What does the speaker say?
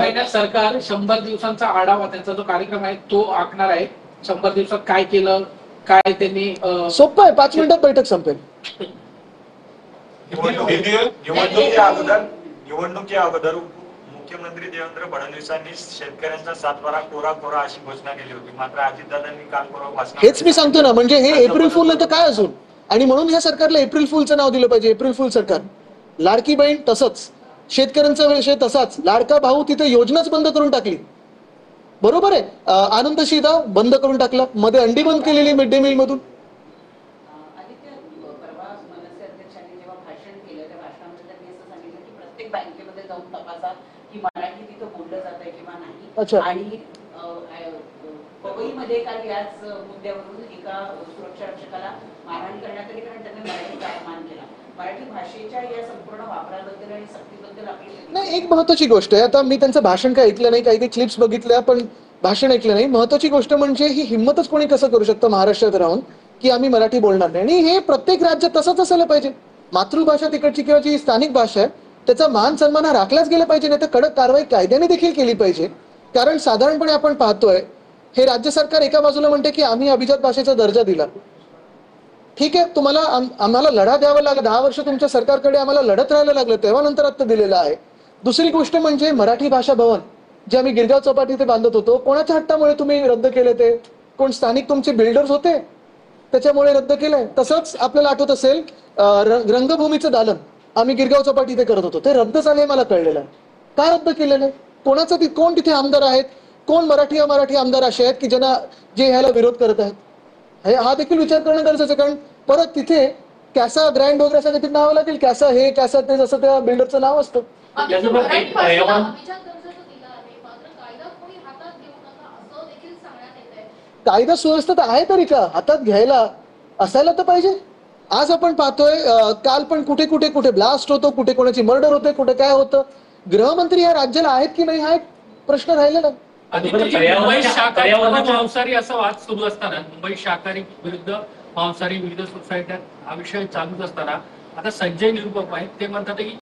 महिन्यात सरकार 100 दिवसांचा आढावा त्यांचा जो कार्यक्रम आहे तो आखणार आहे. 100 दिवसात काय केलं, काय त्यांनी सोपं आहे, 5 मिनिटात बैठक संपेल. निवडणुकी अगोदर मुख्यमंत्री देवेंद्र फडणवीसांनी शेतकऱ्यांचा 7बारा कोरा अशी घोषणा केली होती. मात्र अजितदादांनी काल परवा भाषणात हेच मी सांगतो ना, म्हणजे हे एप्रिल फुल तर काय अजून. आणि म्हणून ह्या सरकारला एप्रिल फुलचं नाव दिलं पाहिजे. एप्रिल फुल सरकार. लाडकी बहीण तसंच, शेतकऱ्यांचा विषय तसाच, लाडका भाऊ तिथे योजनाच बंद करून टाकली. बरोबर आहे. आनंद शिधा बंद करून टाकला, मध्ये अंडी बंद केलेली मिड डे मील मधून. बँकेमध्ये जाऊन तपासा की मराठी तिथं बोललं जात आहे किंवा नाही. अच्छा. आणि पवईमध्ये काल याच मुद्द्यावरून एका सुरक्षा रक्षकाला मारहाण करण्यात आली कारण त्यांनी मराठीचा अपमान केला. मराठी भाषेच्या या संपूर्ण वापराबद्दल आणि सक्तीबद्दल आपली नाही, एक महत्वाची गोष्ट आहे. आता मी त्यांचं भाषण काय ऐकलं नाही, काही क्लिप्स बघितल्या, पण भाषण ऐकलं नाही. महत्वाची गोष्ट म्हणजे ही हिंमतच कोणी कसं करू शकतं महाराष्ट्रात राहून की आम्ही मराठी बोलणार नाही. आणि हे प्रत्येक राज्यात तसंच असायला पाहिजे. मातृभाषा तिकडची किंवा जी स्थानिक भाषा आहे त्याचा मान सन्मान हा राखलाच गेला पाहिजे, नाही तर कडक कारवाई कायद्याने देखील केली पाहिजे. कारण साधारणपणे आपण पाहतोय हे राज्य सरकार एका बाजूला म्हणते की आम्ही अभिजात भाषेचा दर्जा दिला. ठीक आहे, तुम्हाला आम्हाला लढा द्यावा लागला. 10 वर्ष तुमच्या सरकारकडे आम्हाला लढत राहायला लागलं, तेव्हा नंतर आता दिलेलं आहे. दुसरी गोष्ट म्हणजे मराठी भाषा भवन जे आम्ही गिरगाव चौपाटी इथे बांधत होतो, कोणाच्या हट्टामुळे तुम्ही रद्द केले? ते कोण स्थानिक तुमचे बिल्डर्स होते त्याच्यामुळे रद्द केलंय. तसंच आपल्याला आठवत असेल रंगभूमीचं दालन आम्ही गिरगाव चौपाटी इथे करत होतो, ते रद्द झाले मला कळलेलं आहे. का रद्द केलेलं आहे? कोण तिथे आमदार आहेत, कोण मराठी आमदार असे आहेत की ज्यांना जे ह्याला विरोध करत आहेत? हा देखील विचार करणं गरजेचं आहे. कारण परत तिथे कॅसा ग्रँड वगैरे असं काहीतरी नाव लागेल, कॅसा हे कॅसा ते, जसं त्या बिल्डरचं नाव असतं. कायदा सुव्यवस्था तर आहे तरी का हातात घ्यायला असायला तर पाहिजे. आज आपण पाहतोय काल पण कुठे ब्लास्ट होतो, कुठे कोणाची मर्डर होते, कुठे काय होतं. गृहमंत्री या राज्याला आहेत की नाही हा एक प्रश्न राहिलेला. मुंबई शाकाहारी मांसाहारी असा वाद सुरू असताना, मुंबई शाकाहारी विरुद्ध मांसाहारी विविध सोसायट्यात हा विषय चालूच असताना आता संजय निरुपम आहेत ते म्हणतात की